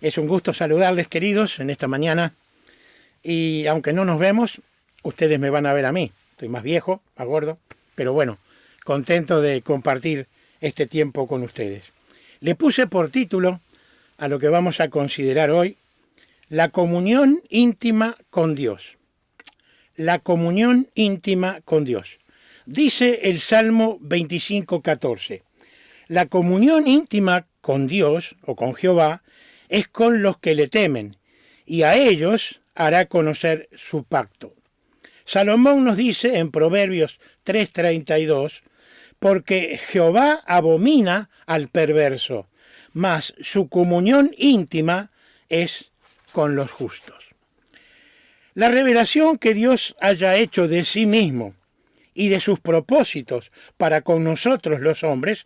Es un gusto saludarles, queridos, en esta mañana. Y aunque no nos vemos, ustedes me van a ver a mí. Estoy más viejo, más gordo, pero bueno, contento de compartir este tiempo con ustedes. Le puse por título a lo que vamos a considerar hoy, la comunión íntima con Dios. La comunión íntima con Dios. Dice el Salmo 25:14. La comunión íntima con Dios o con Jehová es con los que le temen, y a ellos hará conocer su pacto. Salomón nos dice en Proverbios 3:32, porque Jehová abomina al perverso, mas su comunión íntima es con los justos. La revelación que Dios haya hecho de sí mismo y de sus propósitos para con nosotros los hombres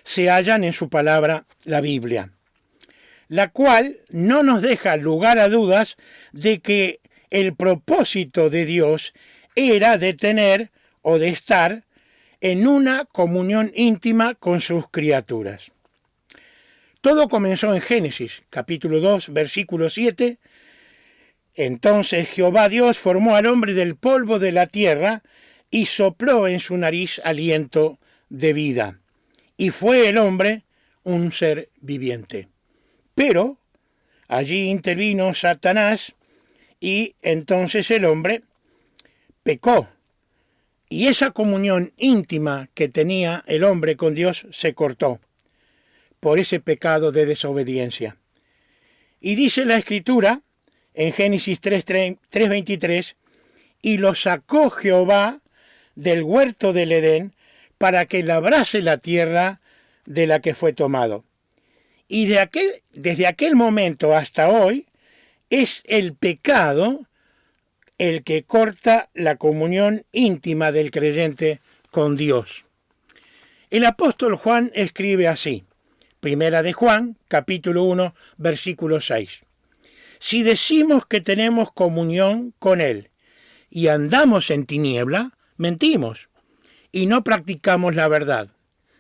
se hallan en su palabra, la Biblia, la cual no nos deja lugar a dudas de que el propósito de Dios era de tener o de estar en una comunión íntima con sus criaturas. Todo comenzó en Génesis, capítulo 2, versículo 7. Entonces Jehová Dios formó al hombre del polvo de la tierra y sopló en su nariz aliento de vida. Y fue el hombre un ser viviente. Pero allí intervino Satanás y entonces el hombre pecó. Y esa comunión íntima que tenía el hombre con Dios se cortó por ese pecado de desobediencia. Y dice la Escritura en Génesis 3:23, y lo sacó Jehová del huerto del Edén para que labrase la tierra de la que fue tomado. Y desde aquel momento hasta hoy es el pecado el que corta la comunión íntima del creyente con Dios. El apóstol Juan escribe así, Primera de Juan, capítulo 1, versículo 6. Si decimos que tenemos comunión con Él y andamos en tiniebla, mentimos y no practicamos la verdad.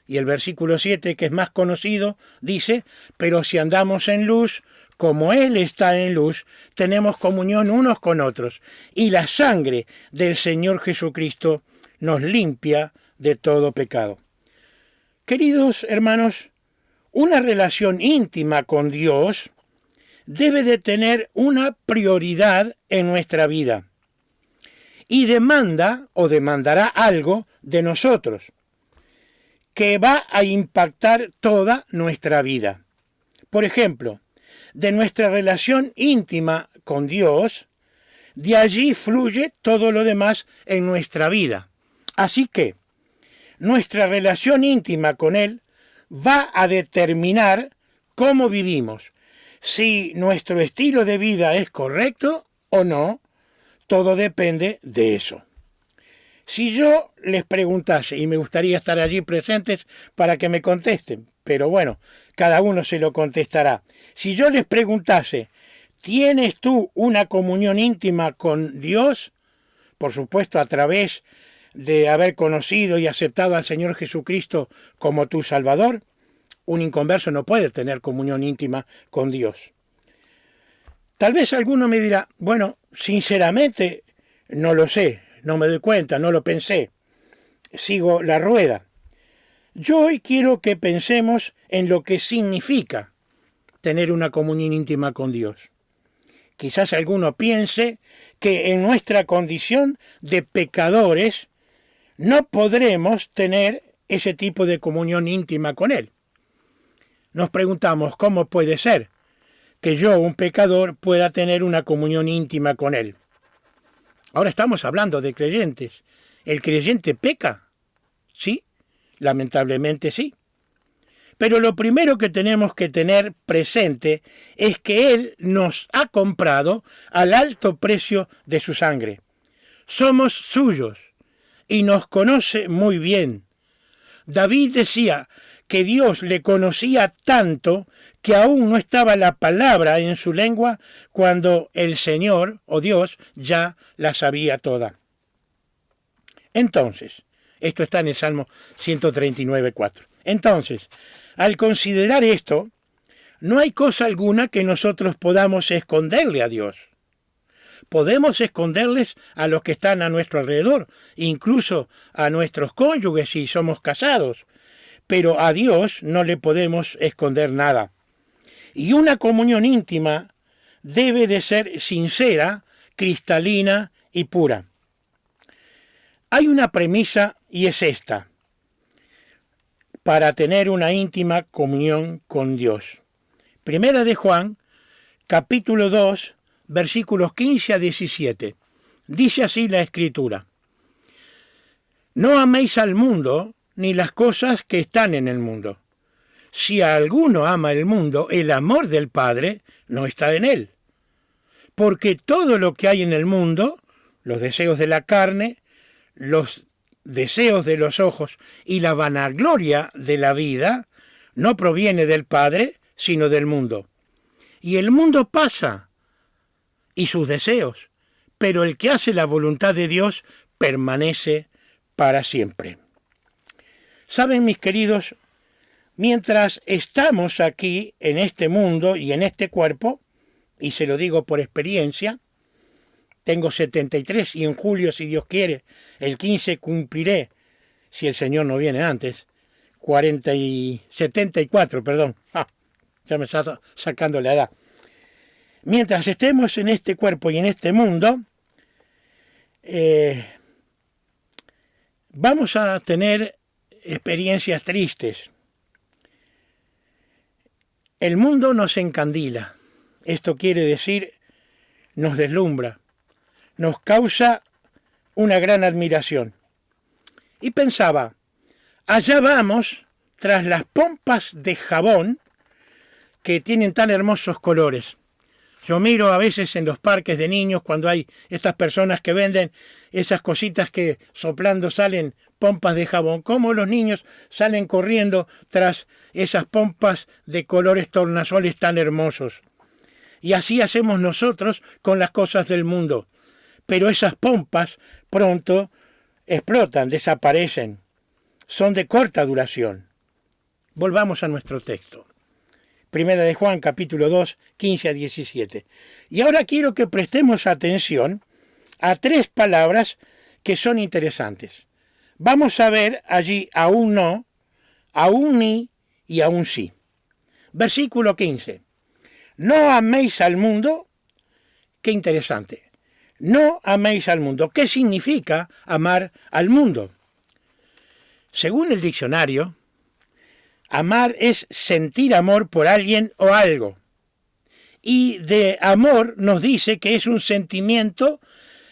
Y el versículo 7, que es más conocido, dice, pero si andamos en luz, como Él está en luz, tenemos comunión unos con otros, y la sangre del Señor Jesucristo nos limpia de todo pecado. Queridos hermanos, una relación íntima con Dios debe de tener una prioridad en nuestra vida y demanda o demandará algo de nosotros que va a impactar toda nuestra vida. Por ejemplo, de nuestra relación íntima con Dios, de allí fluye todo lo demás en nuestra vida. Así que nuestra relación íntima con Él va a determinar cómo vivimos. Si nuestro estilo de vida es correcto o no, todo depende de eso. Si yo les preguntase, y me gustaría estar allí presentes para que me contesten, pero bueno, cada uno se lo contestará. Si yo les preguntase, ¿tienes tú una comunión íntima con Dios? Por supuesto, a través de haber conocido y aceptado al Señor Jesucristo como tu Salvador. Un inconverso no puede tener comunión íntima con Dios. Tal vez alguno me dirá, bueno, sinceramente, no lo sé, no me doy cuenta, no lo pensé, sigo la rueda. Yo hoy quiero que pensemos en lo que significa tener una comunión íntima con Dios. Quizás alguno piense que en nuestra condición de pecadores no podremos tener ese tipo de comunión íntima con Él. Nos preguntamos, ¿cómo puede ser que yo, un pecador, pueda tener una comunión íntima con Él? Ahora estamos hablando de creyentes. ¿El creyente peca? Sí, lamentablemente sí. Pero lo primero que tenemos que tener presente es que Él nos ha comprado al alto precio de su sangre. Somos suyos y nos conoce muy bien. David decía que Dios le conocía tanto que aún no estaba la palabra en su lengua cuando el Señor o Dios ya la sabía toda. Entonces, esto está en el Salmo 139:4. Entonces, al considerar esto, No hay cosa alguna que nosotros podamos esconderle a Dios. Podemos esconderles a los que están a nuestro alrededor, incluso a nuestros cónyuges si somos casados, pero a Dios no le podemos esconder nada. Y una comunión íntima debe de ser sincera, cristalina y pura. Hay una premisa y es esta, para tener una íntima comunión con Dios. Primera de Juan, capítulo 2, versículos 15 a 17. Dice así la Escritura: No améis al mundo ni las cosas que están en el mundo. Si alguno ama el mundo, el amor del Padre no está en él. Porque todo lo que hay en el mundo, los deseos de la carne, los deseos de los ojos y la vanagloria de la vida, no proviene del Padre, sino del mundo. Y el mundo pasa, y sus deseos, pero el que hace la voluntad de Dios permanece para siempre. Saben, mis queridos, mientras estamos aquí en este mundo y en este cuerpo, y se lo digo por experiencia, tengo 73 y en julio, si Dios quiere, el 15 cumpliré, si el Señor no viene antes, 74, perdón. Ya me está sacando la edad. Mientras estemos en este cuerpo y en este mundo, vamos a tener experiencias tristes. El mundo nos encandila. Esto quiere decir, nos deslumbra, nos causa una gran admiración. Y pensaba, allá vamos tras las pompas de jabón que tienen tan hermosos colores. Yo miro a veces en los parques de niños cuando hay estas personas que venden esas cositas que soplando salen pompas de jabón, cómo los niños salen corriendo tras esas pompas de colores tornasoles tan hermosos. Y así hacemos nosotros con las cosas del mundo. Pero esas pompas pronto explotan, desaparecen. Son de corta duración. Volvamos a nuestro texto. Primera de Juan, capítulo 2, 15 a 17. Y ahora quiero que prestemos atención a tres palabras que son interesantes. Vamos a ver allí a un no, a un ni y a un sí. Versículo 15. No améis al mundo. Qué interesante. No améis al mundo. ¿Qué significa amar al mundo? Según el diccionario, amar es sentir amor por alguien o algo. Y de amor nos dice que es un sentimiento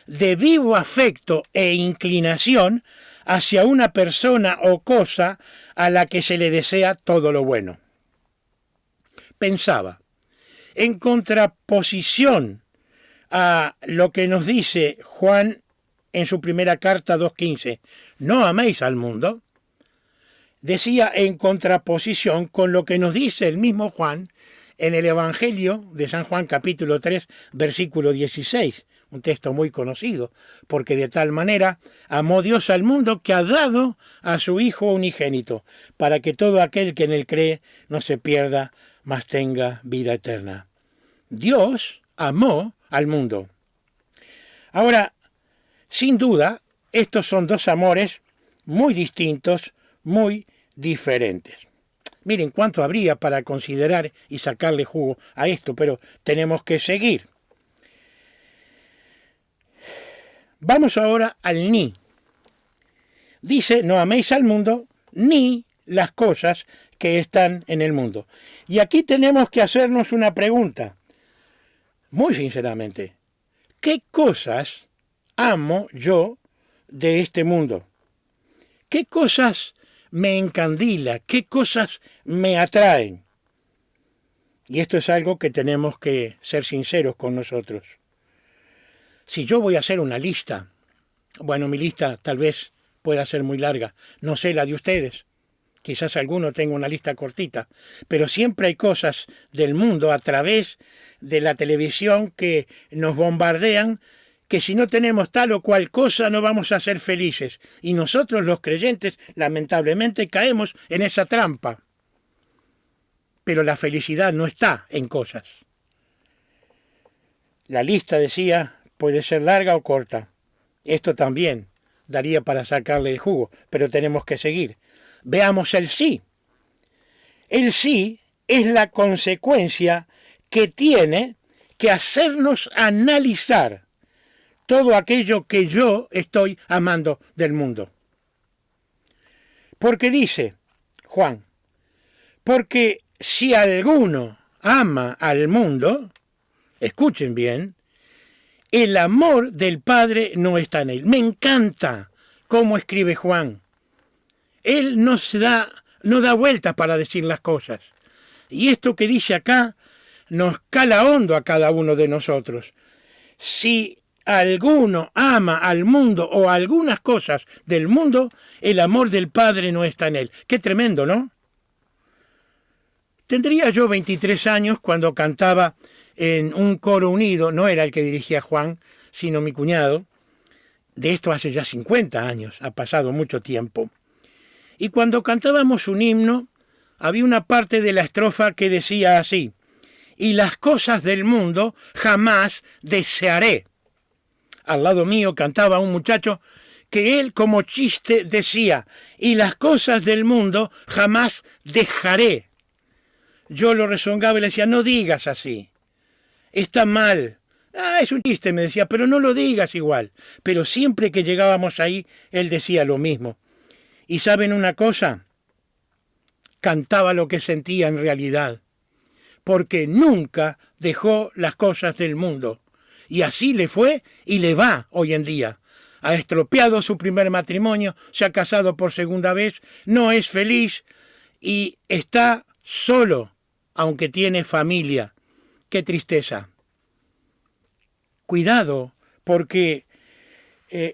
de vivo afecto e inclinación hacia una persona o cosa a la que se le desea todo lo bueno. Pensaba, en contraposición a lo que nos dice Juan en su primera carta 2:15, no améis al mundo, decía en contraposición con lo que nos dice el mismo Juan en el Evangelio de San Juan capítulo 3, versículo 16, un texto muy conocido, porque de tal manera amó Dios al mundo que ha dado a su Hijo unigénito, para que todo aquel que en él cree no se pierda, mas tenga vida eterna. Dios amó al mundo. Ahora, sin duda, estos son dos amores muy distintos, muy diferentes. Miren cuánto habría para considerar y sacarle jugo a esto, pero tenemos que seguir. Vamos ahora al ni. Dice, no améis al mundo ni las cosas que están en el mundo. Y aquí tenemos que hacernos una pregunta, muy sinceramente. ¿Qué cosas amo yo de este mundo? ¿Qué cosas me encandila? ¿Qué cosas me atraen? Y esto es algo que tenemos que ser sinceros con nosotros. Si yo voy a hacer una lista, bueno, mi lista tal vez pueda ser muy larga, no sé la de ustedes, quizás alguno tenga una lista cortita, pero siempre hay cosas del mundo a través de la televisión que nos bombardean, que si no tenemos tal o cual cosa no vamos a ser felices. Y nosotros los creyentes lamentablemente caemos en esa trampa. pero la felicidad no está en cosas. La lista, decía, puede ser larga o corta. Esto también daría para sacarle el jugo, pero tenemos que seguir. Veamos el sí. El sí es la consecuencia que tiene que hacernos analizar todo aquello que yo estoy amando del mundo. Porque dice Juan, porque si alguno ama al mundo, escuchen bien, el amor del Padre no está en él. Me encanta cómo escribe Juan. Él no da vueltas para decir las cosas. Y esto que dice acá nos cala hondo a cada uno de nosotros. Si alguno ama al mundo o algunas cosas del mundo, el amor del Padre no está en él. Qué tremendo, ¿no? Tendría yo 23 años cuando cantaba en un coro unido, no era el que dirigía Juan, sino mi cuñado. De esto hace ya 50 años, ha pasado mucho tiempo. Y cuando cantábamos un himno, había una parte de la estrofa que decía así: y las cosas del mundo jamás desearé. Al lado mío cantaba un muchacho que él como chiste decía: y las cosas del mundo jamás dejaré. Yo lo rezongaba y le decía: no digas así, está mal. Es un chiste, me decía, pero no lo digas igual. Pero siempre que llegábamos ahí, él decía lo mismo. ¿Y saben una cosa? Cantaba lo que sentía en realidad, porque nunca dejó las cosas del mundo. Y así le fue y le va hoy en día. Ha estropeado su primer matrimonio, se ha casado por segunda vez, no es feliz y está solo, aunque tiene familia. ¡Qué tristeza! Cuidado, porque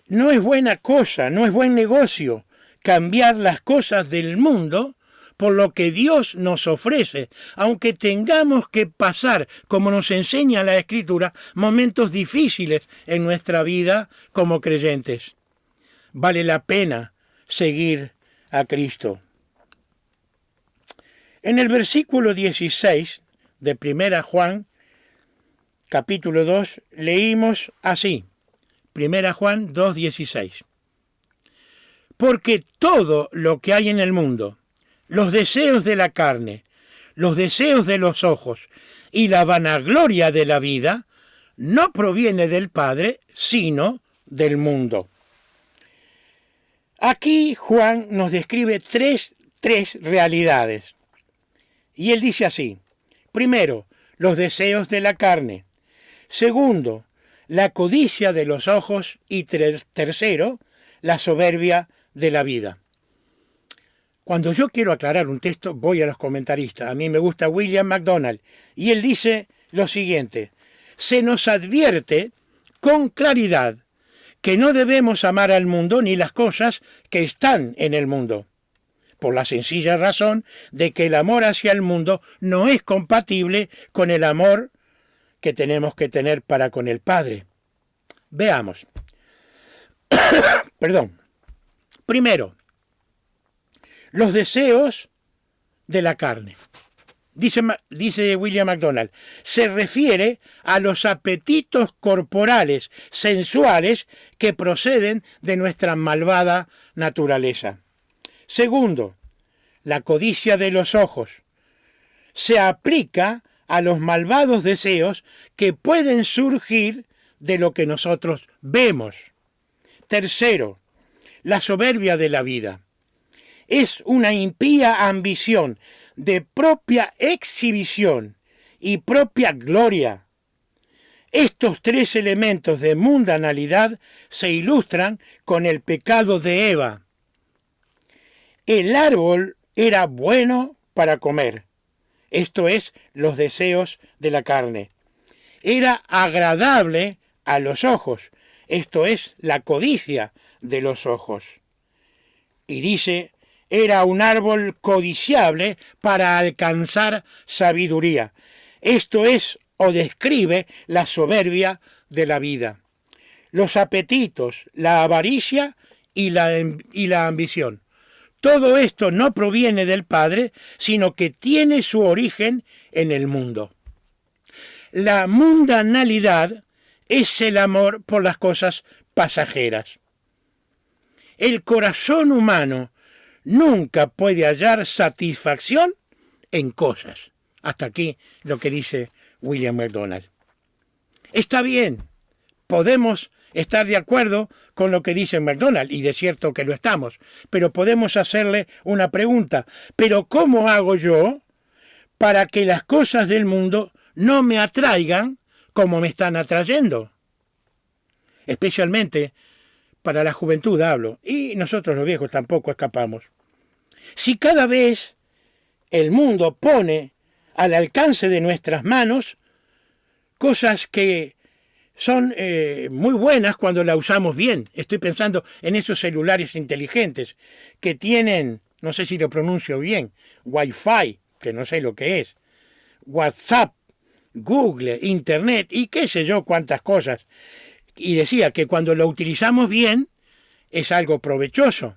no es buena cosa, no es buen negocio cambiar las cosas del mundo por lo que Dios nos ofrece, aunque tengamos que pasar, como nos enseña la Escritura, momentos difíciles en nuestra vida como creyentes. Vale la pena seguir a Cristo. En el versículo 16 de 1 Juan, capítulo 2, leímos así, 1 Juan 2:16. Porque todo lo que hay en el mundo, los deseos de la carne, los deseos de los ojos y la vanagloria de la vida, no proviene del Padre, sino del mundo. Aquí Juan nos describe tres realidades. Y él dice así: primero, los deseos de la carne. Segundo, la codicia de los ojos. Y tercero, la soberbia de la vida. Cuando yo quiero aclarar un texto, voy a los comentaristas. A mí me gusta William MacDonald. Y él dice lo siguiente: se nos advierte con claridad que no debemos amar al mundo ni las cosas que están en el mundo, por la sencilla razón de que el amor hacia el mundo no es compatible con el amor que tenemos que tener para con el Padre. Veamos. Perdón. Primero, los deseos de la carne. Dice William MacDonald, se refiere a los apetitos corporales, sensuales, que proceden de nuestra malvada naturaleza. Segundo, la codicia de los ojos. Se aplica a los malvados deseos que pueden surgir de lo que nosotros vemos. Tercero, la soberbia de la vida. Es una impía ambición de propia exhibición y propia gloria. Estos tres elementos de mundanalidad se ilustran con el pecado de Eva. El árbol era bueno para comer, esto es, los deseos de la carne. Era agradable a los ojos, esto es, la codicia de los ojos. Y dice, era un árbol codiciable para alcanzar sabiduría. Esto es, o describe, la soberbia de la vida. Los apetitos, la avaricia y la ambición. Todo esto no proviene del Padre, sino que tiene su origen en el mundo. La mundanalidad es el amor por las cosas pasajeras. El corazón humano nunca puede hallar satisfacción en cosas. Hasta aquí lo que dice William MacDonald. Está bien, podemos estar de acuerdo con lo que dice MacDonald, y de cierto que lo estamos, pero podemos hacerle una pregunta. ¿Pero cómo hago yo para que las cosas del mundo no me atraigan como me están atrayendo? Especialmente para la juventud hablo, y nosotros los viejos tampoco escapamos. Si cada vez el mundo pone al alcance de nuestras manos cosas que son muy buenas cuando la usamos bien. Estoy pensando en esos celulares inteligentes que tienen, no sé si lo pronuncio bien, Wi-Fi, que no sé lo que es, WhatsApp, Google, Internet y qué sé yo cuántas cosas. Y decía que cuando lo utilizamos bien es algo provechoso,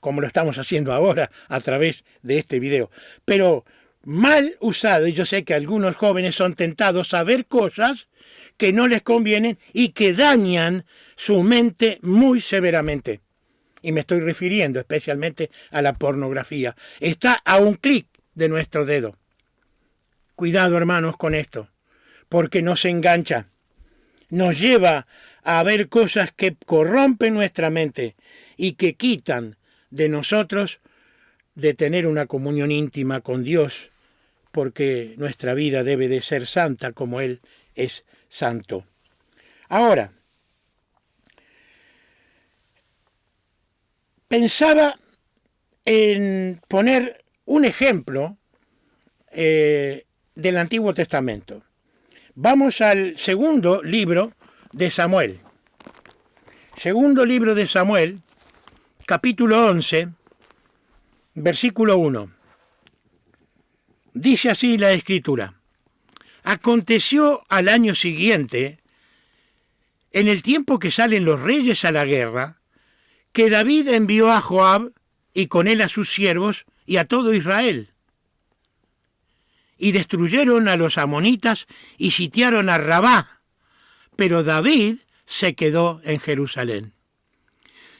como lo estamos haciendo ahora a través de este video. Pero mal usado, y yo sé que algunos jóvenes son tentados a ver cosas que no les convienen y que dañan su mente muy severamente. Y me estoy refiriendo especialmente a la pornografía. Está a un clic de nuestro dedo. Cuidado, hermanos, con esto, porque nos engancha. Nos lleva a ver cosas que corrompen nuestra mente y que quitan de nosotros de tener una comunión íntima con Dios, porque nuestra vida debe de ser santa como Él es santo. Ahora, pensaba en poner un ejemplo del Antiguo Testamento. Vamos al segundo libro de Samuel. Segundo libro de Samuel, capítulo 11, versículo 1. Dice así la Escritura: aconteció al año siguiente, en el tiempo que salen los reyes a la guerra, que David envió a Joab y con él a sus siervos y a todo Israel. Y destruyeron a los amonitas y sitiaron a Rabá, pero David se quedó en Jerusalén.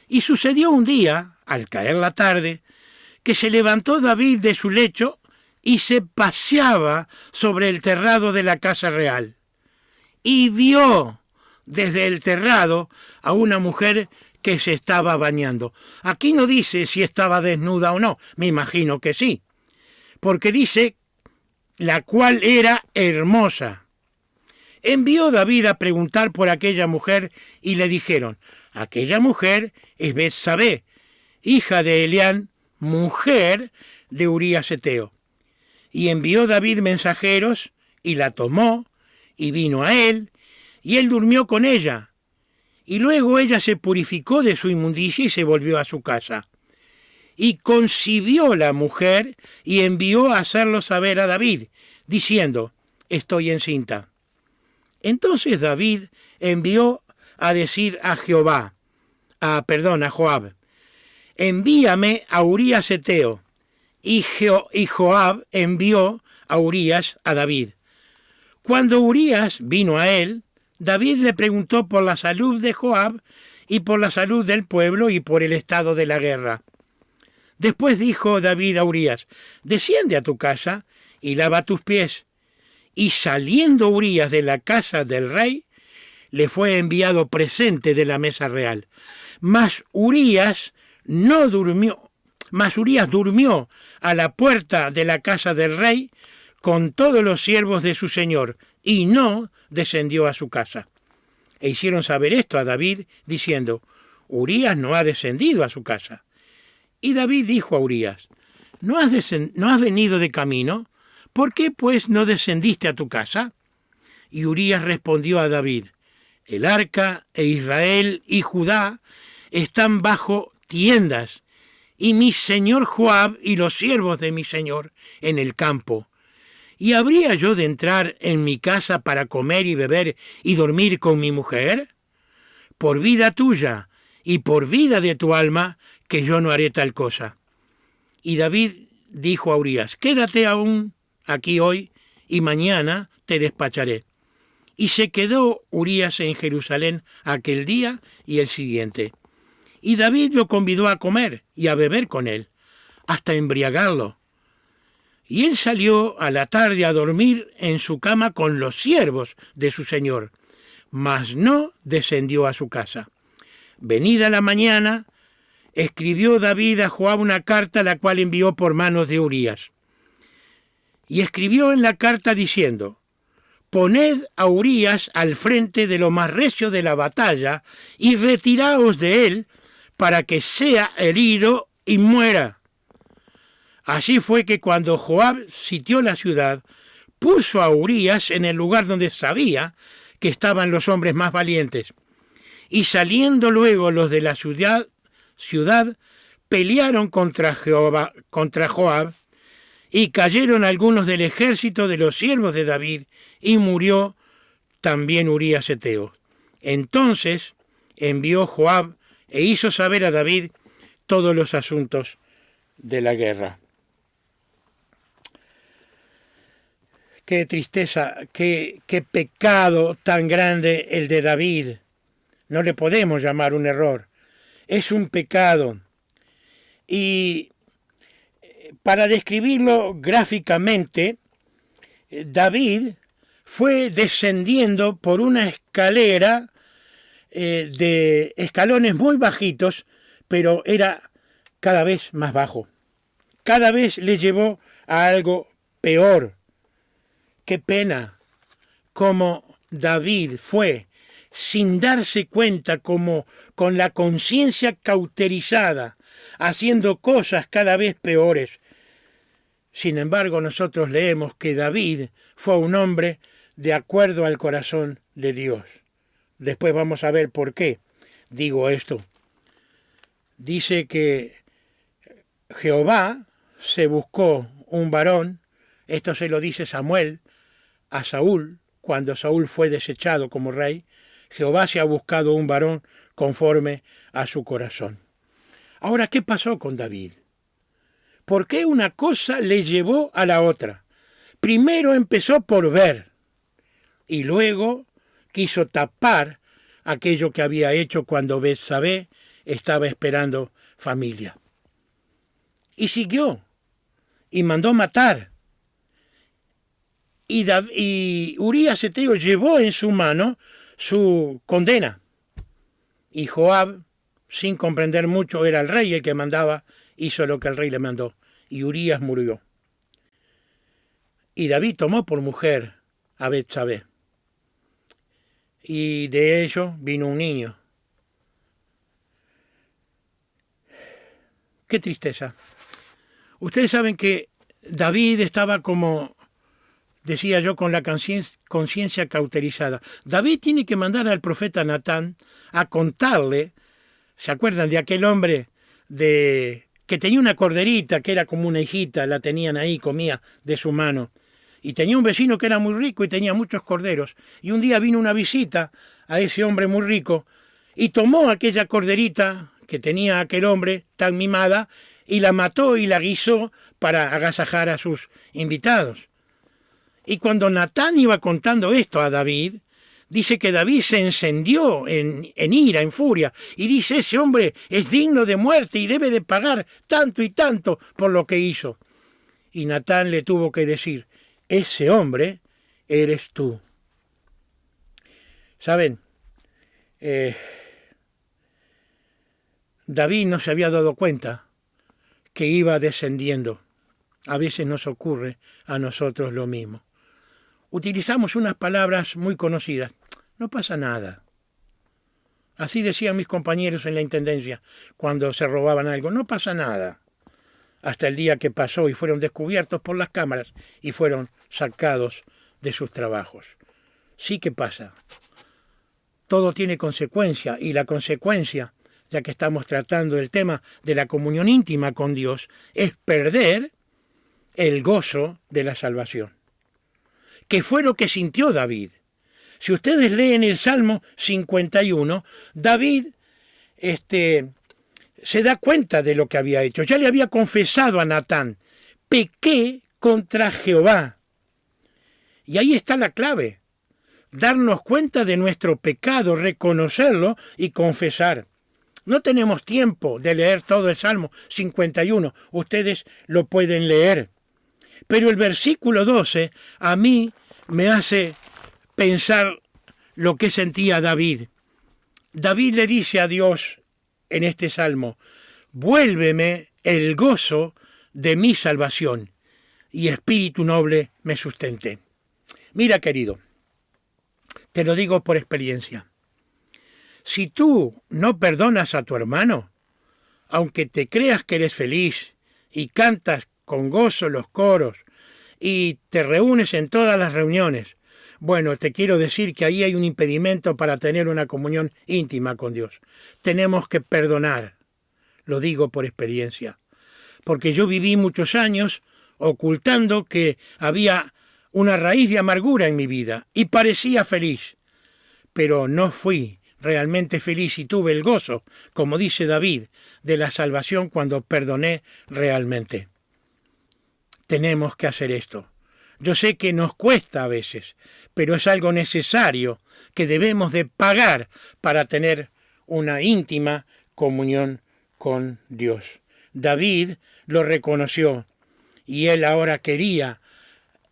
Y sucedió un día, al caer la tarde, que se levantó David de su lecho y se paseaba sobre el terrado de la casa real. Y vio desde el terrado a una mujer que se estaba bañando. Aquí no dice si estaba desnuda o no, me imagino que sí, porque dice la cual era hermosa. Envió David a preguntar por aquella mujer y le dijeron: aquella mujer es Betsabé, hija de Elián, mujer de Urías Eteo. Y envió David mensajeros y la tomó y vino a él y él durmió con ella. Y luego ella se purificó de su inmundicia y se volvió a su casa. Y concibió la mujer y envió a hacerlo saber a David, diciendo: estoy encinta. Entonces David envió a decir a Joab: envíame a Urías Eteo. Y Joab envió a Urías a David. Cuando Urías vino a él, David le preguntó por la salud de Joab y por la salud del pueblo y por el estado de la guerra. Después dijo David a Urías: desciende a tu casa y lava tus pies. Y saliendo Urías de la casa del rey, le fue enviado presente de la mesa real. Mas Urías durmió a la puerta de la casa del rey con todos los siervos de su señor, y no descendió a su casa. E hicieron saber esto a David, diciendo: Urías no ha descendido a su casa. Y David dijo a Urías: ¿No has venido de camino? ¿Por qué pues no descendiste a tu casa? Y Urías respondió a David: el arca e Israel y Judá están bajo tiendas, y mi señor Joab y los siervos de mi señor en el campo. ¿Y habría yo de entrar en mi casa para comer y beber y dormir con mi mujer? Por vida tuya y por vida de tu alma, que yo no haré tal cosa. Y David dijo a Urías, quédate aún aquí hoy y mañana te despacharé. Y se quedó Urías en Jerusalén aquel día y el siguiente. Y David lo convidó a comer y a beber con él, hasta embriagarlo. Y él salió a la tarde a dormir en su cama con los siervos de su señor, mas no descendió a su casa. Venida la mañana, escribió David a Joab una carta, la cual envió por manos de Urías. Y escribió en la carta diciendo, poned a Urías al frente de lo más recio de la batalla y retiraos de él para que sea herido y muera. Así fue que cuando Joab sitió la ciudad, puso a Urías en el lugar donde sabía que estaban los hombres más valientes. Y saliendo luego los de la ciudad pelearon contra Joab, y cayeron algunos del ejército de los siervos de David, y murió también Urías Eteo. Entonces envió Joab e hizo saber a David todos los asuntos de la guerra. Qué tristeza, qué pecado tan grande el de David. No le podemos llamar un error. Es un pecado. Y para describirlo gráficamente, David fue descendiendo por una escalera de escalones muy bajitos, pero era cada vez más bajo. Cada vez le llevó a algo peor. Qué pena como David fue, sin darse cuenta, como con la conciencia cauterizada, haciendo cosas cada vez peores. Sin embargo, nosotros leemos que David fue un hombre de acuerdo al corazón de Dios. Después vamos a ver por qué digo esto. Dice que Jehová se buscó un varón, esto se lo dice Samuel a Saúl, cuando Saúl fue desechado como rey. Jehová se ha buscado un varón conforme a su corazón. Ahora, ¿qué pasó con David? ¿Por qué una cosa le llevó a la otra? Primero empezó por ver y luego quiso tapar aquello que había hecho cuando Betsabé estaba esperando familia. Y siguió y mandó matar. Y Urías Eteo llevó en su mano su condena. Y Joab, sin comprender mucho, era el rey el que mandaba, hizo lo que el rey le mandó. Y Urías murió. Y David tomó por mujer a Betsabé. Y de ello vino un niño. Qué tristeza. Ustedes saben que David estaba como, decía yo, con la conciencia cauterizada. David tiene que mandar al profeta Natán a contarle, ¿se acuerdan de aquel hombre que tenía una corderita que era como una hijita, la tenían ahí, comía de su mano? Y tenía un vecino que era muy rico y tenía muchos corderos. Y un día vino una visita a ese hombre muy rico y tomó aquella corderita que tenía aquel hombre tan mimada y la mató y la guisó para agasajar a sus invitados. Y cuando Natán iba contando esto a David, dice que David se encendió en ira, en furia, y dice, ese hombre es digno de muerte y debe de pagar tanto y tanto por lo que hizo. Y Natán le tuvo que decir, ese hombre eres tú. ¿Saben? David no se había dado cuenta que iba descendiendo. A veces nos ocurre a nosotros lo mismo. Utilizamos unas palabras muy conocidas. No pasa nada. Así decían mis compañeros en la intendencia cuando se robaban algo. No pasa nada. Hasta el día que pasó y fueron descubiertos por las cámaras y fueron sacados de sus trabajos. Sí que pasa. Todo tiene consecuencia y la consecuencia, ya que estamos tratando del tema de la comunión íntima con Dios, es perder el gozo de la salvación, que fue lo que sintió David. Si ustedes leen el Salmo 51, David se da cuenta de lo que había hecho. Ya le había confesado a Natán, pequé contra Jehová. Y ahí está la clave, darnos cuenta de nuestro pecado, reconocerlo y confesar. No tenemos tiempo de leer todo el Salmo 51, ustedes lo pueden leer. Pero el versículo 12 a mí me hace pensar lo que sentía David. David le dice a Dios en este salmo, vuélveme el gozo de mi salvación y espíritu noble me sustente. Mira, querido, te lo digo por experiencia. Si tú no perdonas a tu hermano, aunque te creas que eres feliz y cantas con gozo los coros y te reúnes en todas las reuniones, bueno, te quiero decir que ahí hay un impedimento para tener una comunión íntima con Dios. Tenemos que perdonar, lo digo por experiencia, porque yo viví muchos años ocultando que había una raíz de amargura en mi vida y parecía feliz, pero no fui realmente feliz y tuve el gozo, como dice David, de la salvación cuando perdoné realmente. Tenemos que hacer esto. Yo sé que nos cuesta a veces, pero es algo necesario que debemos de pagar para tener una íntima comunión con Dios. David lo reconoció y él ahora quería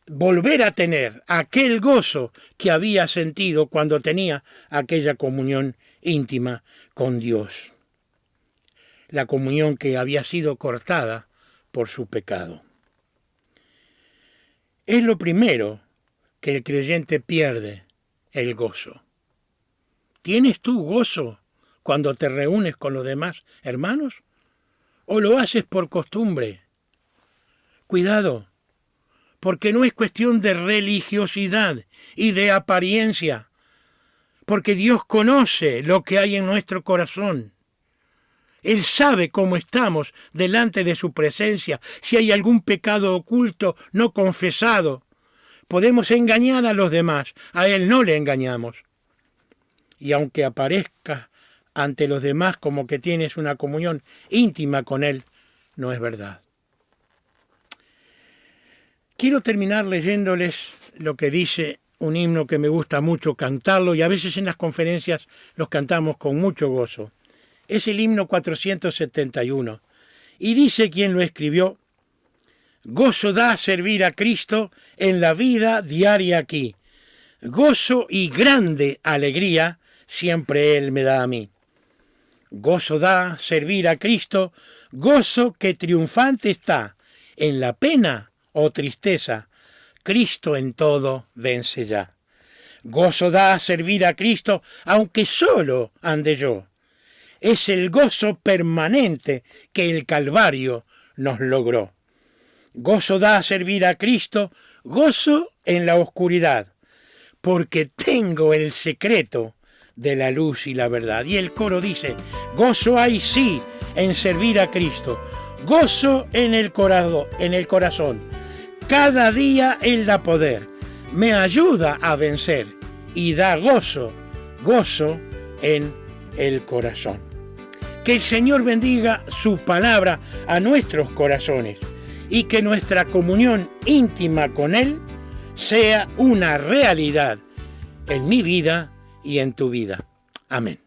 volver a tener aquel gozo que había sentido cuando tenía aquella comunión íntima con Dios. La comunión que había sido cortada por su pecado. Es lo primero que el creyente pierde, el gozo. ¿Tienes tú gozo cuando te reúnes con los demás hermanos? ¿O lo haces por costumbre? Cuidado, porque no es cuestión de religiosidad y de apariencia, porque Dios conoce lo que hay en nuestro corazón. Él sabe cómo estamos delante de su presencia, si hay algún pecado oculto, no confesado. Podemos engañar a los demás, a Él no le engañamos. Y aunque aparezca ante los demás como que tienes una comunión íntima con Él, no es verdad. Quiero terminar leyéndoles lo que dice un himno que me gusta mucho cantarlo y a veces en las conferencias los cantamos con mucho gozo. Es el himno 471 y dice quien lo escribió: gozo da servir a Cristo en la vida diaria aquí. Gozo y grande alegría siempre Él me da a mí. Gozo da servir a Cristo, gozo que triunfante está en la pena o tristeza. Cristo en todo vence ya. Gozo da servir a Cristo aunque solo ande yo. Es el gozo permanente que el Calvario nos logró. Gozo da servir a Cristo, gozo en la oscuridad, porque tengo el secreto de la luz y la verdad. Y el coro dice, gozo hay sí en servir a Cristo, gozo en el corazón. Cada día Él da poder, me ayuda a vencer y da gozo en el corazón. Que el Señor bendiga su palabra a nuestros corazones y que nuestra comunión íntima con Él sea una realidad en mi vida y en tu vida. Amén.